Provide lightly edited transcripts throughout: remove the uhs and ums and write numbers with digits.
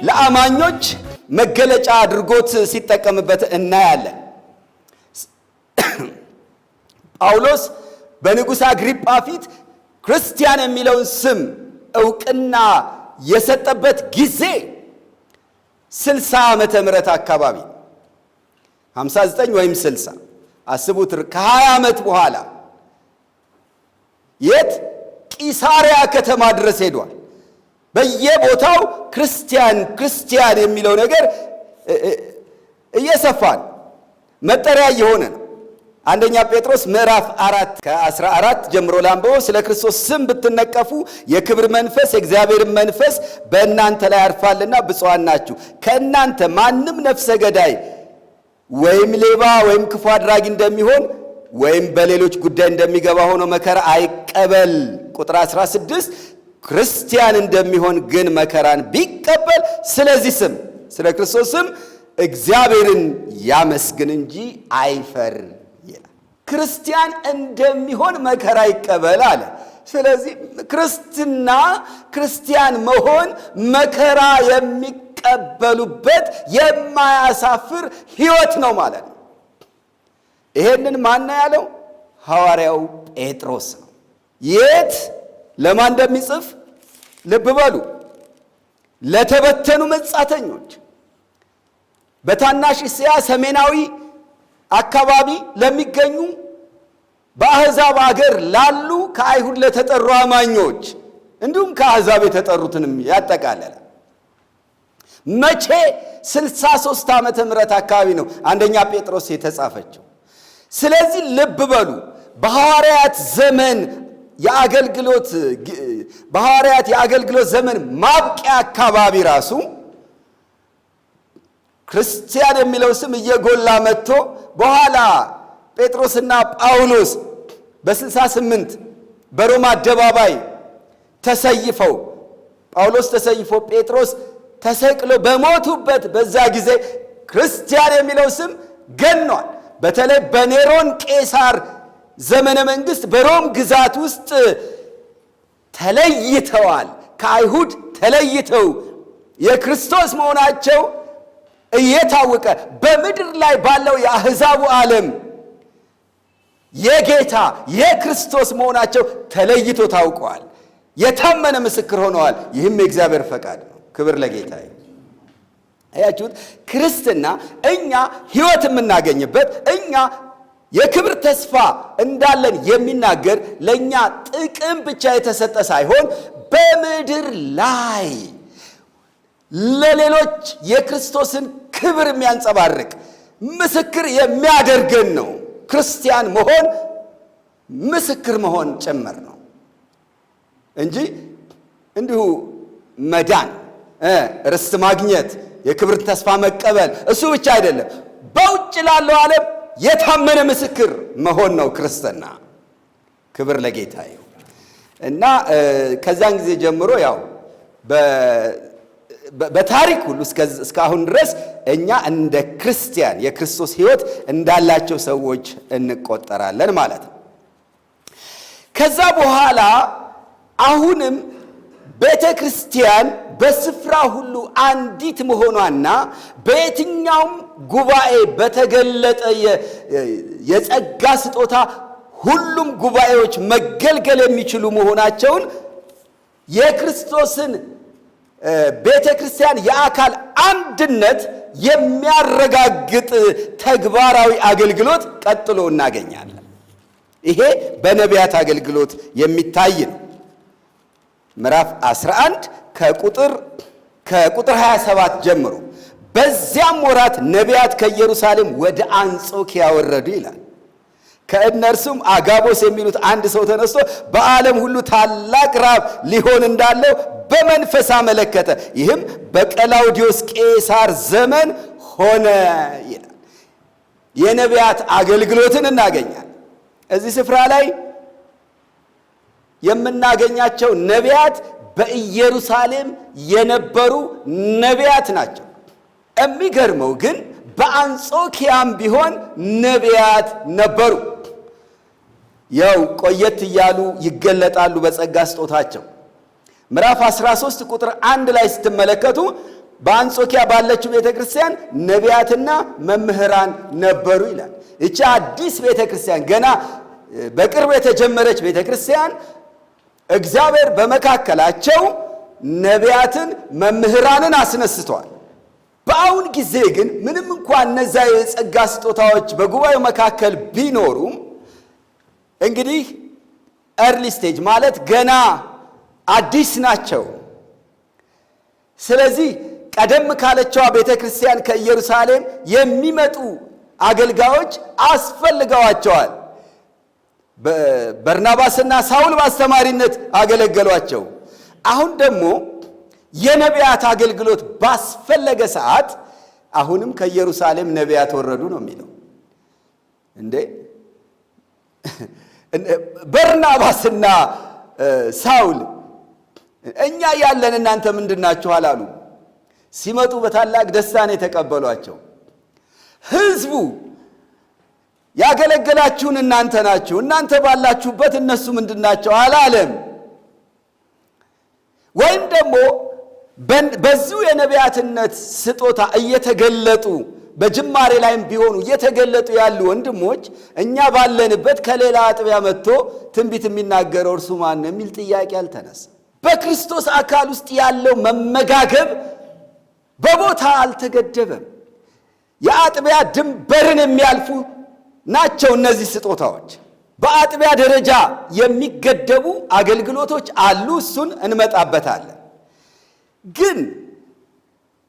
ለአማኞች መገለጫ አድርጎት ሲጠቀምበት እናያለን። ጳውሎስ በንጉሥ አግሪጳ ፊት ክርስቲያን የሚለውን ስም ዕውቅና የሰጠበት ጊዜ 60 ዓመተ ምህረት አካባቢ 59 ወይም 60 አስቡት። ከ20 ዓመት በኋላ የት ቂሳሪያ ከተማ ድረስ ሄዷል። በየቦታው ክርስቲያን የሚለው ነገር እየሰፋን መጠሪያ እየሆነ ነው። አንደኛ ጴጥሮስ ምዕራፍ 4 ከ14 ጀምሮ ላንብቦ። ስለ ክርስቶስ ስም ብትነቀፉ የክብር መንፈስ የእግዚአብሔር መንፈስ በእናንተ ላይ አርፏልና ብፁዓን ናችሁ። ከእናንተ ማንም ነፍሰ ገዳይ ወይም ሌባ ወይም ክፉ አድራጊ እንደሚሆን ወይም በሌሎች ጉዳይ እንደሚገባ ሆኖ መከራ አይቀበል። ቁጥር 16 ክርስቲያን እንደሚሆን ግን መከራን ቢቀበል ስለዚህ ስም ስለ ክርስቶስ ስም እግዚአብሔርን ያመስግን እንጂ አይፈር ይላል። ክርስቲያን እንደሚሆን መከራ ይቀበል አለ። ስለዚህ ክርስቲያን መሆን መከራ የሚቀበሉበት የማያሳፍር ሕይወት ነው ማለት ነው። ይሄንን ማን ነው ያለው? ሐዋርያው ጴጥሮስ ነው። የት ለማን እንደሚጽፍ ልብ በሉ። ለተበተኑ መጻተኞች፣ በታናሽ እስያ ሰሜናዊ አካባቢ ለሚገኙ በአሕዛብ አገር ላሉ ከአይሁድ ለተጠሩ አማኞች እንዲሁም ከአሕዛብ የተጠሩትንም ያጠቃለለ። መቼ 63 ዓመተ ምህረት አካባቢ ነው አንደኛ ጴጥሮስ የተጻፈችው። ስለዚህ ልብ በሉ በሐዋርያት የአገልግሎት ዘመን ማብቂያ አካባቢ ራሱ ክርስቲያን የሚለው ስም እየጎላ መጥቶ በኋላ ጴጥሮስና ጳውሎስ በ68 በሮማ አደባባይ ተሰይፈው ጳውሎስ ተሰይፎ ጴጥሮስ ተሰቅሎ በሞቱበት በዛ ጊዜ ክርስቲያን የሚለው ስም ገኗል። በተለይ በኔሮን ቄሳር ዘመነ መንግስት በሮም ግዛት ውስጥ ተለይተዋል። ከአይሁድ ተለይተው የክርስቶስ መሆናቸው እየታወቀ በምድር ላይ ባለው የአሕዛቡ ዓለም የጌታ የክርስቶስ መሆናቸው ተለይቶ ታውቀዋል። የታመነ ምስክር ሆነዋል። ይህም የእግዚአብሔር ፈቃድ ነው። ክብር ለጌታ ይሁን። አያችሁት? ክርስትና እኛ ሕይወት የምናገኝበት እኛ የክብር ተስፋ እንዳለን የሚናገር ለእኛ ጥቅም ብቻ የተሰጠ ሳይሆን በምድር ላይ ለሌሎች የክርስቶስን ክብር የሚያንጸባርቅ ምስክር የሚያደርገን ነው። ክርስቲያን መሆን ምስክር መሆን ጭምር ነው እንጂ እንዲሁ መዳን፣ ርስት ማግኘት፣ የክብር ተስፋ መቀበል እሱ ብቻ አይደለም። በውጭ ላለው ዓለም የታመነ ምስክር መሆን ነው ክርስትና። ክብር ለጌታ ይሁን እና ከዛን ጊዜ ጀምሮ ያው በታሪክ ሁሉ እስካሁን ድረስ እኛ እንደ ክርስቲያን የክርስቶስ ሕይወት እንዳላቸው ሰዎች እንቆጠራለን ማለት ነው። ከዛ በኋላ አሁንም ቤተ ክርስቲያን በስፍራ ሁሉ አንዲት መሆኗና በየትኛውም ጉባኤ በተገለጠ የጸጋ ስጦታ ሁሉም ጉባኤዎች መገልገል የሚችሉ መሆናቸውን የክርስቶስን ቤተ ክርስቲያን የአካል አንድነት የሚያረጋግጥ ተግባራዊ አገልግሎት ቀጥሎ እናገኛለን። ይሄ በነቢያት አገልግሎት የሚታይ ነው። ምዕራፍ 11 ከቁጥር 27 ጀምሮ በዚያም ወራት ነቢያት ከኢየሩሳሌም ወደ አንጾኪያ ወረዱ ይላል። ከእነርሱም አጋቦስ የሚሉት አንድ ሰው ተነስቶ በዓለም ሁሉ ታላቅ ራብ ሊሆን እንዳለው በመንፈስ አመለከተ። ይህም በቀላውዲዮስ ቄሳር ዘመን ሆነ ይላል። የነቢያት አገልግሎትን እናገኛለን። እዚህ ስፍራ ላይ የምናገኛቸው ነቢያት በኢየሩሳሌም የነበሩ ነቢያት ናቸው። የሚገርመው ግን በአንጾኪያም ቢሆን ነቢያት ነበሩ። ያው ቆየት እያሉ ይገለጣሉ በጸጋ ስጦታቸው። ምዕራፍ 13 ቁጥር 1 ላይ ስትመለከቱ በአንጾኪያ ባለችው ቤተክርስቲያን ነቢያትና መምህራን ነበሩ ይላል። እቺ አዲስ ቤተክርስቲያን ገና በቅርብ የተጀመረች ቤተክርስቲያን እግዚአብሔር በመካከላቸው ነቢያትን መምህራንን አስነስቷል። በአሁን ጊዜ ግን ምንም እንኳን እነዛ የጸጋ ስጦታዎች በጉባኤው መካከል ቢኖሩም እንግዲህ ኤርሊ ስቴጅ ማለት ገና አዲስ ናቸው። ስለዚህ ቀደም ካለችዋ ቤተክርስቲያን ከኢየሩሳሌም የሚመጡ አገልጋዮች አስፈልገዋቸዋል። በርናባስና ሳውል በአስተማሪነት አገለገሏቸው። አሁን ደግሞ የነቢያት አገልግሎት ባስፈለገ ሰዓት አሁንም ከኢየሩሳሌም ነቢያት ወረዱ ነው የሚለው። እንዴ በርናባስና ሳውል እኛ ያለን እናንተ ምንድናችሁ አላሉ። ሲመጡ በታላቅ ደስታ ነው የተቀበሏቸው። ሕዝቡ ያገለገላችሁን እናንተ ናችሁ፣ እናንተ ባላችሁበት እነሱ ምንድናቸው አላለም። ወይም ደግሞ በዚሁ የነቢያትነት ስጦታ እየተገለጡ በጅማሬ ላይም ቢሆኑ እየተገለጡ ያሉ ወንድሞች እኛ ባለንበት ከሌላ አጥቢያ መጥቶ ትንቢት የሚናገረው እርሱ ማን ነው የሚል ጥያቄ አልተነሳም። በክርስቶስ አካል ውስጥ ያለው መመጋገብ በቦታ አልተገደበም። የአጥቢያ ድንበርን የሚያልፉ ናቸው እነዚህ ስጦታዎች። በአጥቢያ ደረጃ የሚገደቡ አገልግሎቶች አሉ፣ እሱን እንመጣበታለን። ግን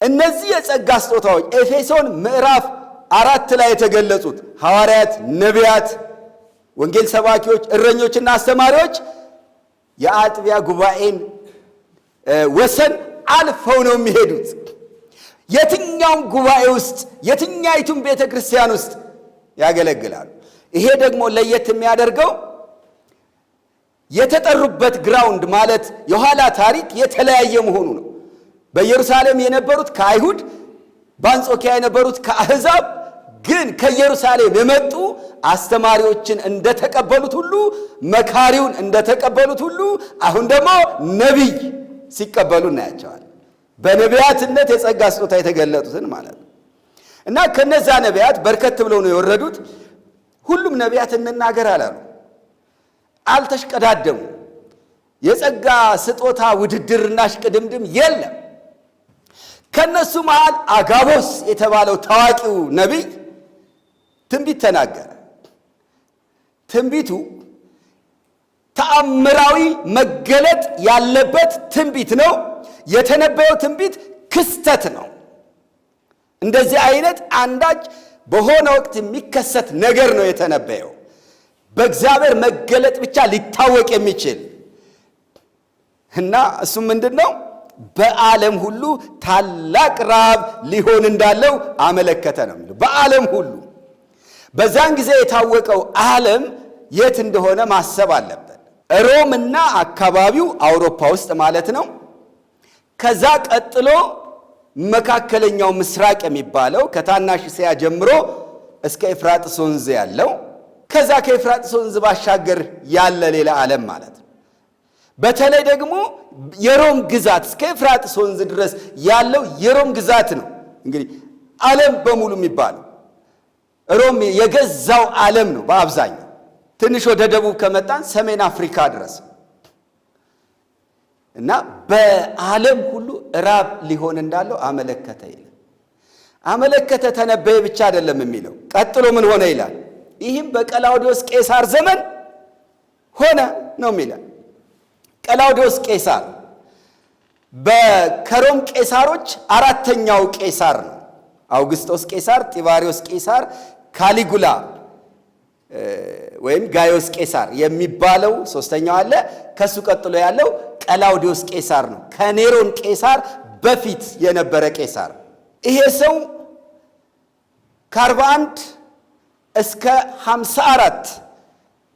እነዚህ የጸጋ ስጦታዎች ኤፌሶን ምዕራፍ 4 ላይ የተገለጹት ሐዋርያት፣ ነቢያት፣ ወንጌል ሰባኪዎች፣ እረኞችና አስተማሪዎች የአጥቢያ ጉባኤን ወሰን አልፈው ነው የሚሄዱት። የትኛውም ጉባኤ ውስጥ የትኛይቱም ቤተ ክርስቲያን ውስጥ ያገለግላሉ። ይሄ ደግሞ ለየት የሚያደርገው የተጠሩበት ግራውንድ ማለት የኋላ ታሪክ የተለያየ መሆኑ ነው። በኢየሩሳሌም የነበሩት ከአይሁድ፣ በአንጾኪያ የነበሩት ከአሕዛብ፣ ግን ከኢየሩሳሌም የመጡ አስተማሪዎችን እንደተቀበሉት ሁሉ መካሪውን እንደተቀበሉት ሁሉ አሁን ደግሞ ነቢይ ሲቀበሉ እናያቸዋል። በነቢያትነት የጸጋ ስጦታ የተገለጡትን ማለት ነው። እና ከነዛ ነቢያት በርከት ብለው ነው የወረዱት። ሁሉም ነቢያት እንናገር አላሉ፣ አልተሽቀዳደሙ። የጸጋ ስጦታ ውድድርና ሽቅድምድም የለም። ከነሱ መሃል አጋቦስ የተባለው ታዋቂው ነቢይ ትንቢት ተናገረ። ትንቢቱ ተአምራዊ መገለጥ ያለበት ትንቢት ነው። የተነበየው ትንቢት ክስተት ነው። እንደዚህ አይነት አንዳች በሆነ ወቅት የሚከሰት ነገር ነው የተነበየው። በእግዚአብሔር መገለጥ ብቻ ሊታወቅ የሚችል እና እሱም ምንድነው? በዓለም ሁሉ ታላቅ ረሃብ ሊሆን እንዳለው አመለከተ ነው የሚለው። በዓለም ሁሉ በዛን ጊዜ የታወቀው ዓለም የት እንደሆነ ማሰብ አለበት። ሮምና አካባቢው አውሮፓ ውስጥ ማለት ነው። ከዛ ቀጥሎ መካከለኛው ምስራቅ የሚባለው ከታናሽ እስያ ጀምሮ እስከ ኤፍራጥስ ወንዝ ያለው፣ ከዛ ከኤፍራጥስ ወንዝ ባሻገር ያለ ሌላ ዓለም ማለት ነው። በተለይ ደግሞ የሮም ግዛት እስከ ኤፍራጥስ ወንዝ ድረስ ያለው የሮም ግዛት ነው። እንግዲህ ዓለም በሙሉ የሚባለው ሮም የገዛው ዓለም ነው በአብዛኛው። ትንሽ ወደ ደቡብ ከመጣን ሰሜን አፍሪካ ድረስ እና በዓለም ሁሉ ራብ ሊሆን እንዳለው አመለከተ ይላል። አመለከተ ተነበየ ብቻ አይደለም የሚለው። ቀጥሎ ምን ሆነ ይላል? ይህም በቀላውዲዮስ ቄሳር ዘመን ሆነ ነው የሚለው። ቀላውዲዮስ ቄሳር ከሮም ቄሳሮች አራተኛው ቄሳር ነው። አውግስጦስ ቄሳር፣ ጢባሪዮስ ቄሳር፣ ካሊጉላ ወይም ጋዮስ ቄሳር የሚባለው ሶስተኛው አለ። ከሱ ቀጥሎ ያለው ቀላውዲዮስ ቄሳር ነው። ከኔሮን ቄሳር በፊት የነበረ ቄሳር። ይሄ ሰው ከ41 እስከ 54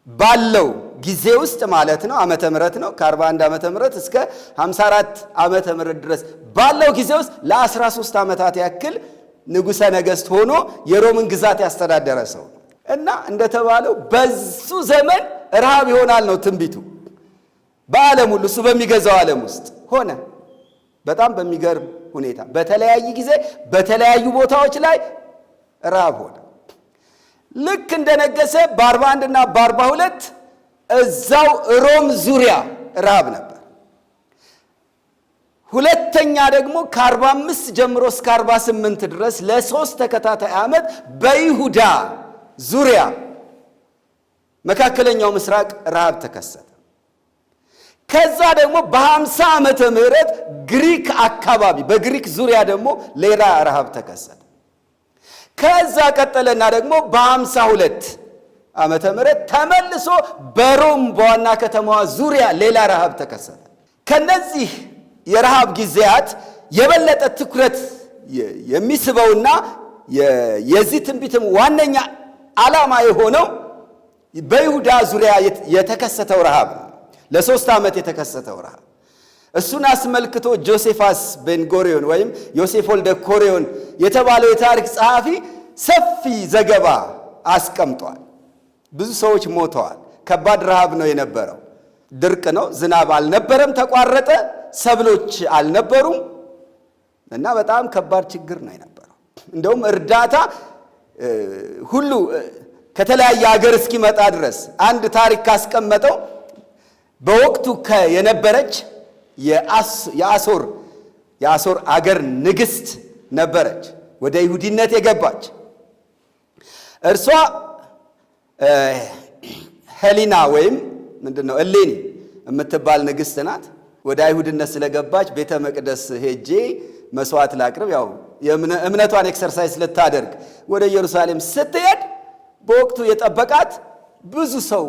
ባለው ጊዜ ውስጥ ማለት ነው ዓመተ ምህረት ነው። ከ41 ዓመተ ምህረት እስከ 54 ዓመተ ምህረት ድረስ ባለው ጊዜ ውስጥ ለ13 ዓመታት ያክል ንጉሠ ነገሥት ሆኖ የሮምን ግዛት ያስተዳደረ ሰው እና እንደተባለው በሱ ዘመን ረሃብ ይሆናል ነው ትንቢቱ። በዓለም ሁሉ እሱ በሚገዛው ዓለም ውስጥ ሆነ። በጣም በሚገርም ሁኔታ በተለያየ ጊዜ በተለያዩ ቦታዎች ላይ ረሃብ ሆነ። ልክ እንደነገሰ በ41 እና በ42 እዛው ሮም ዙሪያ ረሃብ ነበር። ሁለተኛ ደግሞ ከ45 ጀምሮ እስከ 48 ድረስ ለ3 ተከታታይ ዓመት በይሁዳ ዙሪያ መካከለኛው ምስራቅ ረሃብ ተከሰተ። ከዛ ደግሞ በ50 ዓመተ ምህረት ግሪክ አካባቢ በግሪክ ዙሪያ ደግሞ ሌላ ረሃብ ተከሰተ። ከዛ ቀጠለና ደግሞ በ52 ዓመተ ምህረት ተመልሶ በሮም በዋና ከተማዋ ዙሪያ ሌላ ረሃብ ተከሰተ። ከነዚህ የረሃብ ጊዜያት የበለጠ ትኩረት የሚስበውና የዚህ ትንቢትም ዋነኛ ዓላማ የሆነው በይሁዳ ዙሪያ የተከሰተው ረሃብ ነው። ለ3 ዓመት የተከሰተው ረሃብ እሱን አስመልክቶ ጆሴፋስ ቤንጎሪዮን ወይም ዮሴፍ ወልደ ኮሪዮን የተባለው የታሪክ ጸሐፊ ሰፊ ዘገባ አስቀምጧል። ብዙ ሰዎች ሞተዋል። ከባድ ረሃብ ነው የነበረው። ድርቅ ነው። ዝናብ አልነበረም፣ ተቋረጠ። ሰብሎች አልነበሩም እና በጣም ከባድ ችግር ነው የነበረው። እንደውም እርዳታ ሁሉ ከተለያየ ሀገር እስኪመጣ ድረስ አንድ ታሪክ ካስቀመጠው በወቅቱ የነበረች የአሶር አገር ንግስት ነበረች፣ ወደ ይሁዲነት የገባች። እርሷ ሄሊና ወይም ምንድነው እሌኒ የምትባል ንግስት ናት። ወደ አይሁድነት ስለገባች ቤተ መቅደስ ሄጄ መስዋዕት ላቅርብ፣ ያው እምነቷን ኤክሰርሳይዝ ልታደርግ ወደ ኢየሩሳሌም ስትሄድ በወቅቱ የጠበቃት ብዙ ሰው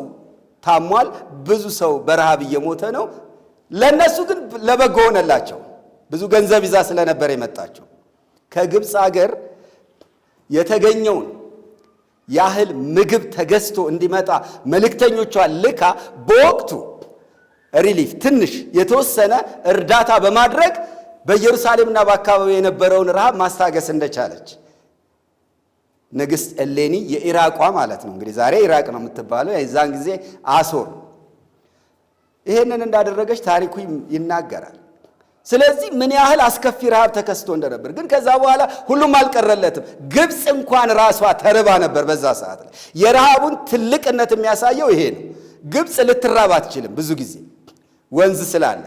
ታሟል፣ ብዙ ሰው በረሃብ እየሞተ ነው። ለነሱ ግን ለበጎ ሆነላቸው። ብዙ ገንዘብ ይዛ ስለነበር የመጣቸው ከግብፅ ሀገር የተገኘውን ያህል ምግብ ተገዝቶ እንዲመጣ መልእክተኞቿን ልካ በወቅቱ ሪሊፍ ትንሽ የተወሰነ እርዳታ በማድረግ በኢየሩሳሌምና በአካባቢው የነበረውን ረሃብ ማስታገስ እንደቻለች ንግሥት እሌኒ የኢራቋ ማለት ነው። እንግዲህ ዛሬ ኢራቅ ነው የምትባለው፣ የዛን ጊዜ አሶር ይሄንን እንዳደረገች ታሪኩ ይናገራል። ስለዚህ ምን ያህል አስከፊ ረሃብ ተከስቶ እንደነበር ግን ከዛ በኋላ ሁሉም አልቀረለትም። ግብፅ እንኳን ራሷ ተርባ ነበር በዛ ሰዓት ላይ። የረሃቡን ትልቅነት የሚያሳየው ይሄ ነው። ግብፅ ልትራብ አትችልም ብዙ ጊዜ ወንዝ ስላለ፣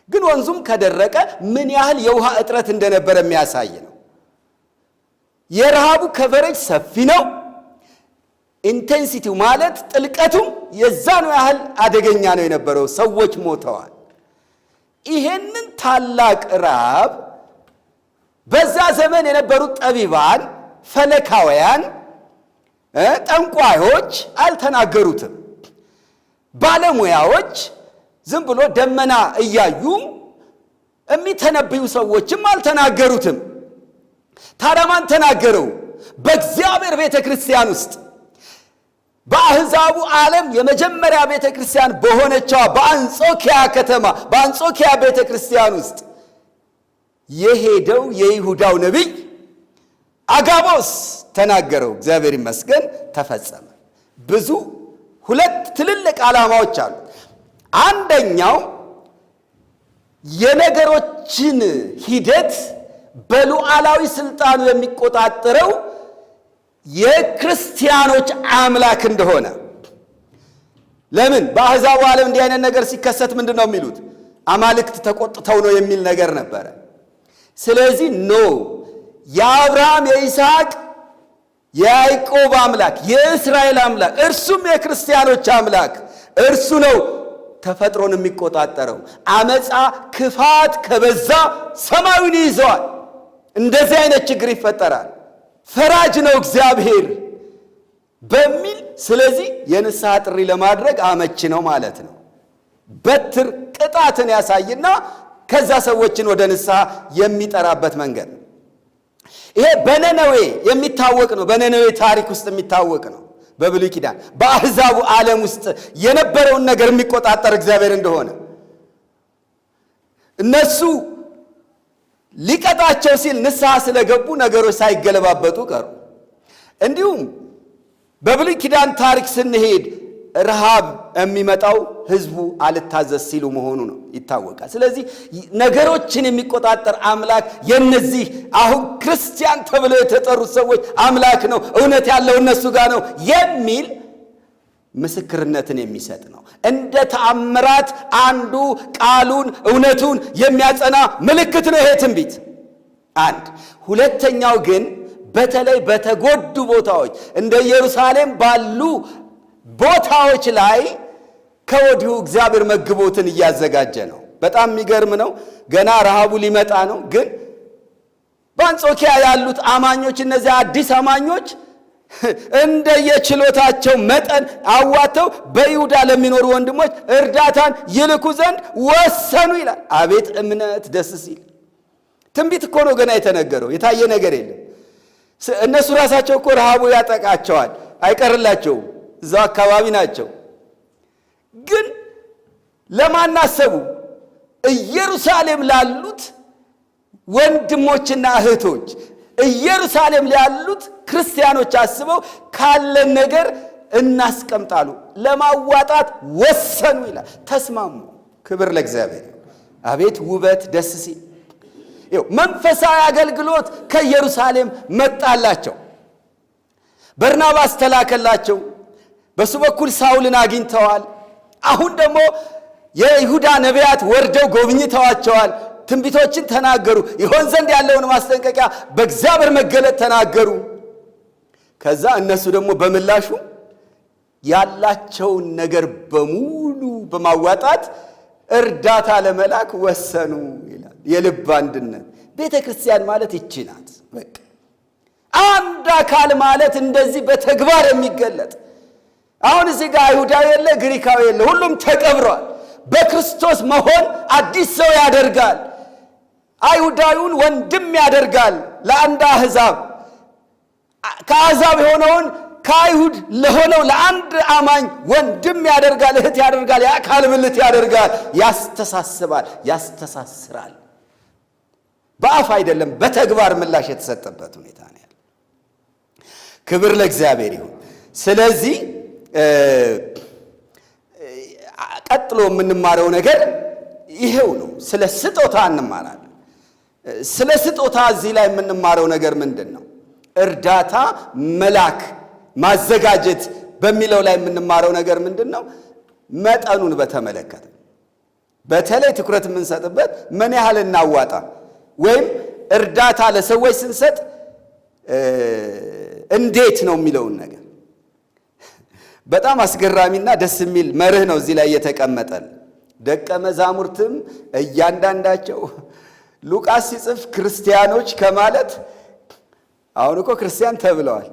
ግን ወንዙም ከደረቀ ምን ያህል የውሃ እጥረት እንደነበረ የሚያሳይ ነው። የረሃቡ ከቨሬጅ ሰፊ ነው። ኢንቴንሲቲው ማለት ጥልቀቱም የዛኑ ያህል አደገኛ ነው የነበረው። ሰዎች ሞተዋል። ይሄንን ታላቅ ረሃብ በዛ ዘመን የነበሩት ጠቢባን፣ ፈለካውያን፣ ጠንቋዮች አልተናገሩትም። ባለሙያዎች ዝም ብሎ ደመና እያዩ የሚተነብዩ ሰዎችም አልተናገሩትም። ታዲያ ማን ተናገረው? በእግዚአብሔር ቤተ ክርስቲያን ውስጥ በአሕዛቡ ዓለም የመጀመሪያ ቤተ ክርስቲያን በሆነችዋ በአንጾኪያ ከተማ በአንጾኪያ ቤተ ክርስቲያን ውስጥ የሄደው የይሁዳው ነቢይ አጋቦስ ተናገረው። እግዚአብሔር ይመስገን ተፈጸመ። ብዙ ሁለት ትልልቅ ዓላማዎች አሉ። አንደኛው የነገሮችን ሂደት በሉዓላዊ ስልጣኑ የሚቆጣጠረው የክርስቲያኖች አምላክ እንደሆነ። ለምን በአሕዛቡ ዓለም እንዲህ አይነት ነገር ሲከሰት ምንድን ነው የሚሉት? አማልክት ተቆጥተው ነው የሚል ነገር ነበረ። ስለዚህ የአብርሃም የይስሐቅ የያዕቆብ አምላክ የእስራኤል አምላክ እርሱም የክርስቲያኖች አምላክ እርሱ ነው ተፈጥሮን የሚቆጣጠረው። አመፃ ክፋት ከበዛ ሰማዩን ይይዘዋል። እንደዚህ አይነት ችግር ይፈጠራል። ፈራጅ ነው እግዚአብሔር በሚል ስለዚህ የንስሐ ጥሪ ለማድረግ አመች ነው ማለት ነው። በትር ቅጣትን ያሳይና ከዛ ሰዎችን ወደ ንስሐ የሚጠራበት መንገድ ነው። ይሄ በነነዌ የሚታወቅ ነው። በነነዌ ታሪክ ውስጥ የሚታወቅ ነው። በብሉይ ኪዳን በአሕዛቡ ዓለም ውስጥ የነበረውን ነገር የሚቆጣጠር እግዚአብሔር እንደሆነ እነሱ ሊቀጣቸው ሲል ንስሐ ስለገቡ ነገሮች ሳይገለባበጡ ቀሩ። እንዲሁም በብሉይ ኪዳን ታሪክ ስንሄድ ረሃብ የሚመጣው ህዝቡ አልታዘዝ ሲሉ መሆኑ ነው ይታወቃል። ስለዚህ ነገሮችን የሚቆጣጠር አምላክ የነዚህ አሁን ክርስቲያን ተብለው የተጠሩት ሰዎች አምላክ ነው፣ እውነት ያለው እነሱ ጋር ነው የሚል ምስክርነትን የሚሰጥ ነው። እንደ ተአምራት አንዱ ቃሉን እውነቱን የሚያጸና ምልክት ነው ይሄ ትንቢት። አንድ ሁለተኛው ግን በተለይ በተጎዱ ቦታዎች እንደ ኢየሩሳሌም ባሉ ቦታዎች ላይ ከወዲሁ እግዚአብሔር መግቦትን እያዘጋጀ ነው። በጣም የሚገርም ነው። ገና ረሃቡ ሊመጣ ነው። ግን በአንጾኪያ ያሉት አማኞች እነዚህ አዲስ አማኞች እንደየችሎታቸው መጠን አዋተው በይሁዳ ለሚኖሩ ወንድሞች እርዳታን ይልኩ ዘንድ ወሰኑ ይላል። አቤት እምነት ደስ ሲል! ትንቢት እኮ ነው ገና የተነገረው፣ የታየ ነገር የለም። እነሱ ራሳቸው እኮ ረሃቡ ያጠቃቸዋል፣ አይቀርላቸውም፣ እዛው አካባቢ ናቸው። ግን ለማን አሰቡ? ኢየሩሳሌም ላሉት ወንድሞችና እህቶች፣ ኢየሩሳሌም ላሉት ክርስቲያኖች አስበው ካለን ነገር እናስቀምጣሉ፣ ለማዋጣት ወሰኑ ይላል። ተስማሙ። ክብር ለእግዚአብሔር። አቤት ውበት ደስ ሲል! መንፈሳዊ አገልግሎት ከኢየሩሳሌም መጣላቸው። በርናባስ ተላከላቸው። በሱ በኩል ሳውልን አግኝተዋል። አሁን ደግሞ የይሁዳ ነቢያት ወርደው ጎብኝተዋቸዋል። ትንቢቶችን ተናገሩ። ይሆን ዘንድ ያለውን ማስጠንቀቂያ በእግዚአብሔር መገለጥ ተናገሩ። ከዛ እነሱ ደግሞ በምላሹ ያላቸውን ነገር በሙሉ በማዋጣት እርዳታ ለመላክ ወሰኑ ይላል። የልብ አንድነት ቤተ ክርስቲያን ማለት ይቺ ናት። በቃ አንድ አካል ማለት እንደዚህ በተግባር የሚገለጥ። አሁን እዚህ ጋር አይሁዳዊ የለ፣ ግሪካዊ የለ፣ ሁሉም ተቀብሯል። በክርስቶስ መሆን አዲስ ሰው ያደርጋል። አይሁዳዊውን ወንድም ያደርጋል ለአንድ አሕዛብ፣ ከአሕዛብ የሆነውን ከአይሁድ ለሆነው ለአንድ አማኝ ወንድም ያደርጋል፣ እህት ያደርጋል፣ የአካል ብልት ያደርጋል፣ ያስተሳስባል፣ ያስተሳስራል። በአፍ አይደለም በተግባር ምላሽ የተሰጠበት ሁኔታ ነው ያለ። ክብር ለእግዚአብሔር ይሁን። ስለዚህ ቀጥሎ የምንማረው ነገር ይሄው ነው። ስለ ስጦታ እንማራለን። ስለ ስጦታ እዚህ ላይ የምንማረው ነገር ምንድን ነው? እርዳታ መላክ ማዘጋጀት በሚለው ላይ የምንማረው ነገር ምንድን ነው? መጠኑን በተመለከተ በተለይ ትኩረት የምንሰጥበት ምን ያህል እናዋጣ ወይም እርዳታ ለሰዎች ስንሰጥ እንዴት ነው የሚለውን ነገር በጣም አስገራሚና ደስ የሚል መርህ ነው እዚህ ላይ የተቀመጠል። ደቀ መዛሙርትም እያንዳንዳቸው ሉቃስ ሲጽፍ ክርስቲያኖች ከማለት አሁን እኮ ክርስቲያን ተብለዋል፣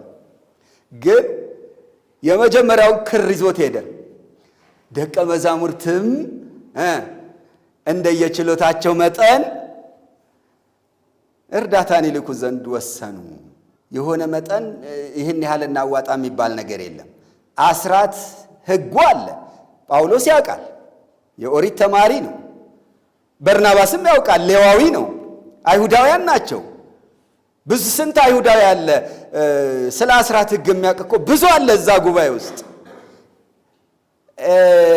ግን የመጀመሪያውን ክር ይዞት ሄደ። ደቀ መዛሙርትም እንደየችሎታቸው መጠን እርዳታን ይልኩ ዘንድ ወሰኑ። የሆነ መጠን ይህን ያህል እናዋጣ የሚባል ነገር የለም። አስራት ሕጉ አለ። ጳውሎስ ያውቃል፣ የኦሪት ተማሪ ነው። በርናባስም ያውቃል፣ ሌዋዊ ነው። አይሁዳውያን ናቸው። ብዙ ስንት አይሁዳዊ አለ ስለ አስራት ሕግ የሚያውቅ እኮ ብዙ አለ እዛ ጉባኤ ውስጥ።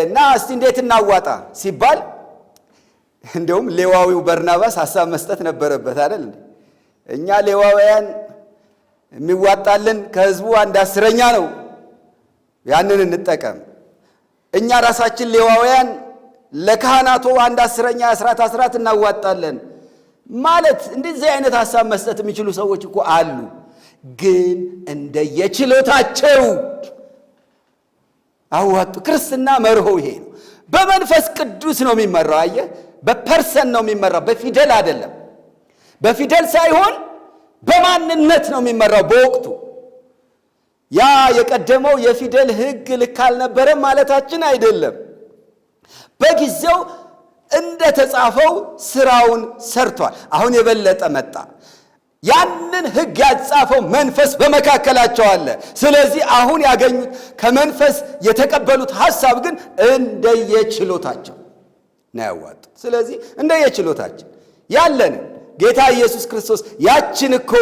እና እስቲ እንዴት እናዋጣ ሲባል እንደውም ሌዋዊው በርናባስ ሐሳብ መስጠት ነበረበት አይደል? እኛ ሌዋውያን የሚዋጣልን ከሕዝቡ 1/10 ነው፣ ያንን እንጠቀም። እኛ ራሳችን ሌዋውያን ለካህናቱ 1/10 አስራት እናዋጣለን ማለት እንደዚህ አይነት ሐሳብ መስጠት የሚችሉ ሰዎች እኮ አሉ። ግን እንደየችሎታቸው አዋጡ። ክርስትና መርሆ ይሄ ነው። በመንፈስ ቅዱስ ነው የሚመራው። አየህ፣ በፐርሰን ነው የሚመራው፣ በፊደል አይደለም። በፊደል ሳይሆን በማንነት ነው የሚመራው። በወቅቱ ያ የቀደመው የፊደል ሕግ ልክ አልነበረም ማለታችን አይደለም። በጊዜው እንደተጻፈው ስራውን ሰርቷል። አሁን የበለጠ መጣ። ያንን ሕግ ያጻፈው መንፈስ በመካከላቸው አለ። ስለዚህ አሁን ያገኙት ከመንፈስ የተቀበሉት ሐሳብ ግን እንደየችሎታቸው ነው ያዋጡ። ስለዚህ እንደየችሎታችን ያለንን ጌታ ኢየሱስ ክርስቶስ ያችን እኮ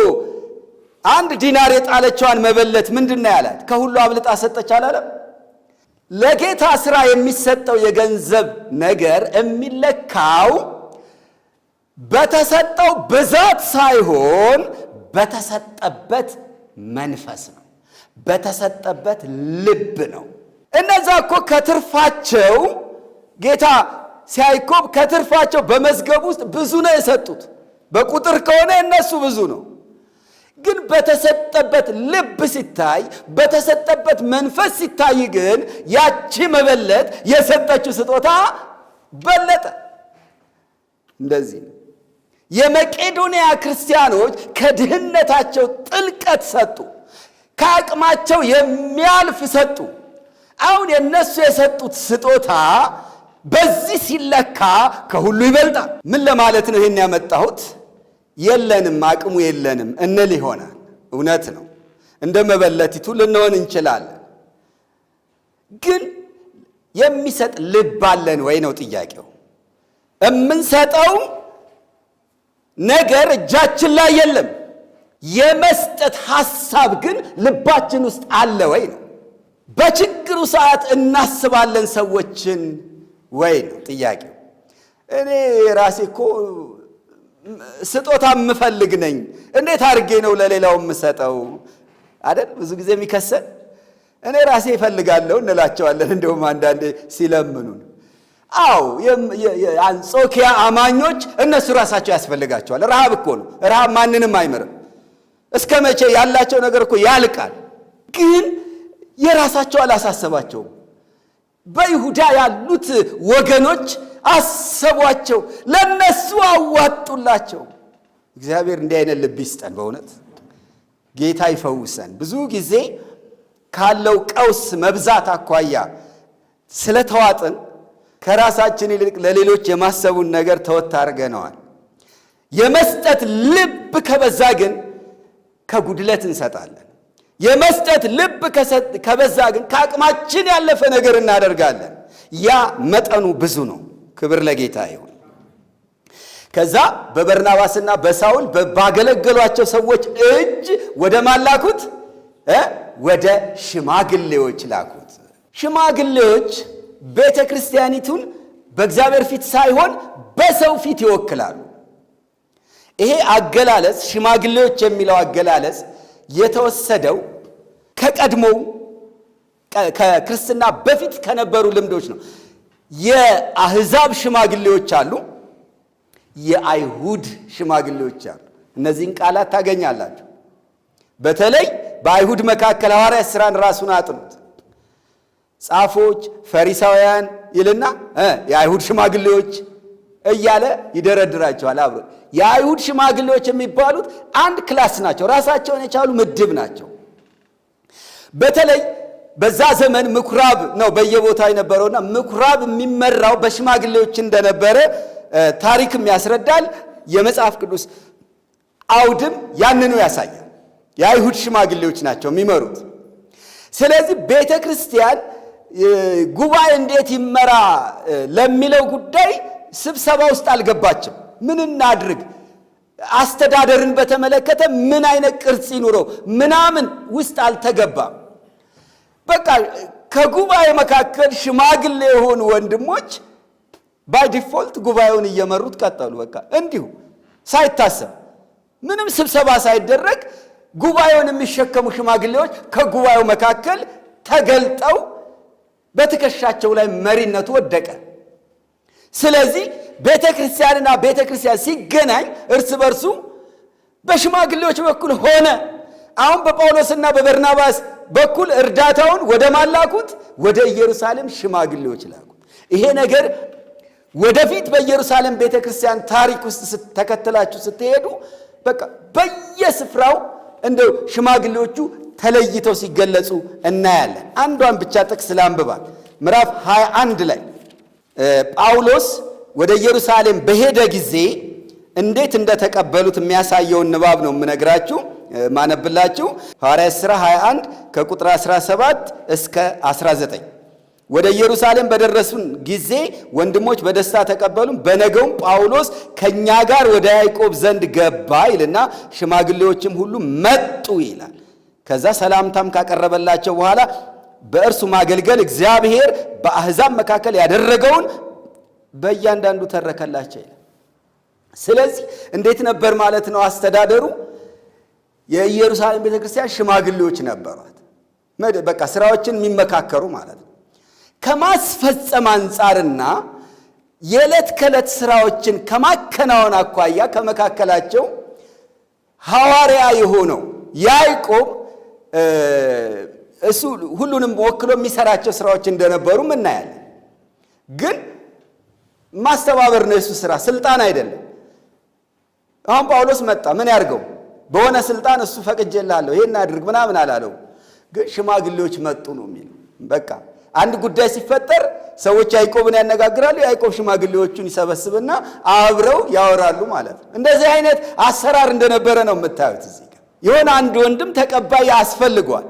1 ዲናር የጣለችዋን መበለት ምንድን ነው ያላት? ከሁሉ አብልጣ ሰጠች አላለም? ለጌታ ሥራ የሚሰጠው የገንዘብ ነገር የሚለካው በተሰጠው ብዛት ሳይሆን በተሰጠበት መንፈስ ነው፣ በተሰጠበት ልብ ነው። እነዛ እኮ ከትርፋቸው ጌታ ሲያይኮብ ከትርፋቸው በመዝገብ ውስጥ ብዙ ነው የሰጡት። በቁጥር ከሆነ እነሱ ብዙ ነው። ግን በተሰጠበት ልብ ሲታይ፣ በተሰጠበት መንፈስ ሲታይ ግን ያቺ መበለት የሰጠችው ስጦታ በለጠ። እንደዚህ ነው። የመቄዶንያ ክርስቲያኖች ከድህነታቸው ጥልቀት ሰጡ፣ ከአቅማቸው የሚያልፍ ሰጡ። አሁን የነሱ የሰጡት ስጦታ በዚህ ሲለካ ከሁሉ ይበልጣል። ምን ለማለት ነው ይሄን ያመጣሁት? የለንም፣ አቅሙ የለንም እንል ይሆናል። እውነት ነው፣ እንደ መበለቲቱ ልንሆን እንችላለን። ግን የሚሰጥ ልብ አለን ወይ ነው ጥያቄው። የምንሰጠው ነገር እጃችን ላይ የለም። የመስጠት ሐሳብ ግን ልባችን ውስጥ አለ ወይ ነው። በችግሩ ሰዓት እናስባለን ሰዎችን ወይ ነው ጥያቄው። እኔ ራሴ እኮ ስጦታ የምፈልግ ነኝ፣ እንዴት አድርጌ ነው ለሌላው የምሰጠው አይደል? ብዙ ጊዜ የሚከሰን እኔ ራሴ እፈልጋለሁ እንላቸዋለን። እንደውም አንዳንዴ ሲለምኑን፣ አዎ የአንጾኪያ አማኞች እነሱ ራሳቸው ያስፈልጋቸዋል። ረሃብ እኮ ነው። ረሃብ ማንንም አይምርም። እስከ መቼ ያላቸው ነገር እኮ ያልቃል። ግን የራሳቸው አላሳሰባቸውም። በይሁዳ ያሉት ወገኖች አሰቧቸው፣ ለነሱ አዋጡላቸው። እግዚአብሔር እንዲህ አይነት ልብ ይስጠን። በእውነት ጌታ ይፈውሰን። ብዙ ጊዜ ካለው ቀውስ መብዛት አኳያ ስለተዋጥን ከራሳችን ይልቅ ለሌሎች የማሰቡን ነገር ተወት አድርገነዋል። የመስጠት ልብ ከበዛ ግን ከጉድለት እንሰጣለን። የመስጠት ልብ ከበዛ ግን ከአቅማችን ያለፈ ነገር እናደርጋለን። ያ መጠኑ ብዙ ነው። ክብር ለጌታ ይሁን። ከዛ በበርናባስና በሳውል ባገለገሏቸው ሰዎች እጅ ወደ ማላኩት ወደ ሽማግሌዎች ላኩት። ሽማግሌዎች ቤተ ክርስቲያኒቱን በእግዚአብሔር ፊት ሳይሆን በሰው ፊት ይወክላሉ። ይሄ አገላለጽ ሽማግሌዎች የሚለው አገላለጽ የተወሰደው ከቀድሞው ከክርስትና በፊት ከነበሩ ልምዶች ነው። የአሕዛብ ሽማግሌዎች አሉ፣ የአይሁድ ሽማግሌዎች አሉ። እነዚህን ቃላት ታገኛላችሁ። በተለይ በአይሁድ መካከል ሐዋርያት ሥራን ራሱን አጥኑት። ጻፎች፣ ፈሪሳውያን ይልና የአይሁድ ሽማግሌዎች እያለ ይደረድራቸዋል አብሮ። የአይሁድ ሽማግሌዎች የሚባሉት አንድ ክላስ ናቸው፣ ራሳቸውን የቻሉ ምድብ ናቸው። በተለይ በዛ ዘመን ምኩራብ ነው በየቦታው የነበረውና ምኩራብ የሚመራው በሽማግሌዎች እንደነበረ ታሪክም ያስረዳል። የመጽሐፍ ቅዱስ አውድም ያንኑ ያሳያል። የአይሁድ ሽማግሌዎች ናቸው የሚመሩት። ስለዚህ ቤተ ክርስቲያን ጉባኤ እንዴት ይመራ ለሚለው ጉዳይ ስብሰባ ውስጥ አልገባችም። ምን እናድርግ፣ አስተዳደርን በተመለከተ ምን አይነት ቅርጽ ይኑረው ምናምን ውስጥ አልተገባም። በቃ ከጉባኤ መካከል ሽማግሌ የሆኑ ወንድሞች ባይ ዲፎልት ጉባኤውን እየመሩት ቀጠሉ። በቃ እንዲሁ ሳይታሰብ ምንም ስብሰባ ሳይደረግ ጉባኤውን የሚሸከሙ ሽማግሌዎች ከጉባኤው መካከል ተገልጠው በትከሻቸው ላይ መሪነቱ ወደቀ። ስለዚህ ቤተ ክርስቲያንና ቤተ ክርስቲያን ሲገናኝ እርስ በርሱ በሽማግሌዎች በኩል ሆነ። አሁን በጳውሎስና በበርናባስ በኩል እርዳታውን ወደ ማላኩት ወደ ኢየሩሳሌም ሽማግሌዎች ላኩት። ይሄ ነገር ወደፊት በኢየሩሳሌም ቤተ ክርስቲያን ታሪክ ውስጥ ተከትላችሁ ስትሄዱ በቃ በየስፍራው እንደው ሽማግሌዎቹ ተለይተው ሲገለጹ እናያለን። አንዷን ብቻ ጥቅስ ላንብባል። ምዕራፍ 21 ላይ ጳውሎስ ወደ ኢየሩሳሌም በሄደ ጊዜ እንዴት እንደተቀበሉት የሚያሳየውን ንባብ ነው የምነግራችሁ ማነብላችሁ። ሐዋርያት ሥራ 21 ከቁጥር 17 እስከ 19። ወደ ኢየሩሳሌም በደረሱን ጊዜ ወንድሞች በደስታ ተቀበሉን። በነገውም ጳውሎስ ከኛ ጋር ወደ ያዕቆብ ዘንድ ገባ ይልና ሽማግሌዎችም ሁሉ መጡ ይላል። ከዛ ሰላምታም ካቀረበላቸው በኋላ በእርሱ ማገልገል እግዚአብሔር በአሕዛብ መካከል ያደረገውን በእያንዳንዱ ተረከላቸው ይላል። ስለዚህ እንዴት ነበር ማለት ነው አስተዳደሩ? የኢየሩሳሌም ቤተክርስቲያን ሽማግሌዎች ነበሯት። በቃ ስራዎችን የሚመካከሩ ማለት ነው። ከማስፈጸም አንጻርና የዕለት ከዕለት ስራዎችን ከማከናወን አኳያ ከመካከላቸው ሐዋርያ የሆነው ያዕቆብ እሱ ሁሉንም ወክሎ የሚሰራቸው ስራዎች እንደነበሩ እናያለን። ግን ማስተባበር ነው የሱ ስራ፣ ስልጣን አይደለም። አሁን ጳውሎስ መጣ፣ ምን ያርገው? በሆነ ስልጣን እሱ ፈቅጄልሃለሁ ይሄን አድርግ ምናምን አላለው። ግን ሽማግሌዎች መጡ ነው የሚለው። በቃ አንድ ጉዳይ ሲፈጠር ሰዎች ያዕቆብን ያነጋግራሉ፣ ያዕቆብ ሽማግሌዎቹን ይሰበስብና አብረው ያወራሉ ማለት ነው። እንደዚህ አይነት አሰራር እንደነበረ ነው የምታዩት እዚህ ጋር። የሆነ አንድ ወንድም ተቀባይ ያስፈልገዋል።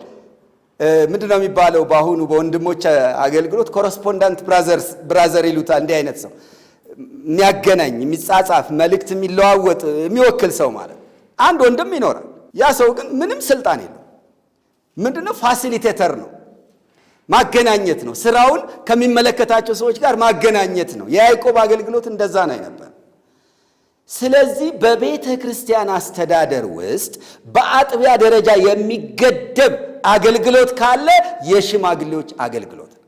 ምንድነው የሚባለው በአሁኑ በወንድሞች አገልግሎት? ኮረስፖንዳንት ብራዘር ይሉታል። እንዲህ አይነት ሰው የሚያገናኝ፣ የሚጻጻፍ፣ መልእክት የሚለዋወጥ፣ የሚወክል ሰው ማለት አንድ ወንድም ይኖራል። ያ ሰው ግን ምንም ስልጣን የለው። ምንድነው? ፋሲሊቴተር ነው፣ ማገናኘት ነው። ስራውን ከሚመለከታቸው ሰዎች ጋር ማገናኘት ነው። የያዕቆብ አገልግሎት እንደዛ ነው ነበር። ስለዚህ በቤተ ክርስቲያን አስተዳደር ውስጥ በአጥቢያ ደረጃ የሚገደብ አገልግሎት ካለ የሽማግሌዎች አገልግሎት ነው።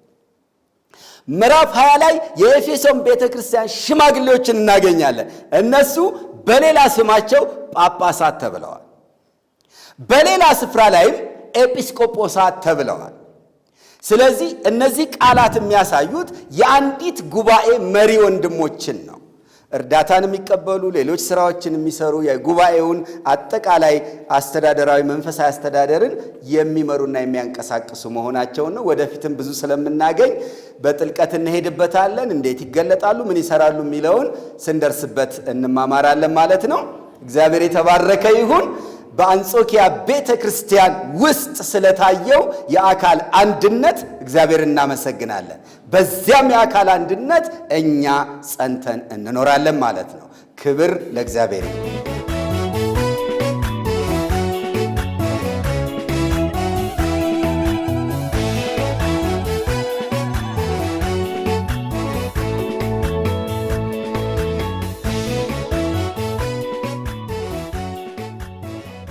ምዕራፍ 20 ላይ የኤፌሶን ቤተ ክርስቲያን ሽማግሌዎችን እናገኛለን። እነሱ በሌላ ስማቸው ጳጳሳት ተብለዋል። በሌላ ስፍራ ላይም ኤጲስቆጶሳት ተብለዋል። ስለዚህ እነዚህ ቃላት የሚያሳዩት የአንዲት ጉባኤ መሪ ወንድሞችን ነው። እርዳታን የሚቀበሉ፣ ሌሎች ስራዎችን የሚሰሩ፣ የጉባኤውን አጠቃላይ አስተዳደራዊ መንፈሳዊ አስተዳደርን የሚመሩና የሚያንቀሳቅሱ መሆናቸውን ነው። ወደፊትም ብዙ ስለምናገኝ በጥልቀት እንሄድበታለን። እንዴት ይገለጣሉ፣ ምን ይሰራሉ የሚለውን ስንደርስበት እንማማራለን ማለት ነው። እግዚአብሔር የተባረከ ይሁን። በአንጾኪያ ቤተ ክርስቲያን ውስጥ ስለታየው የአካል አንድነት እግዚአብሔር እናመሰግናለን። በዚያም የአካል አንድነት እኛ ጸንተን እንኖራለን ማለት ነው። ክብር ለእግዚአብሔር ይሁን።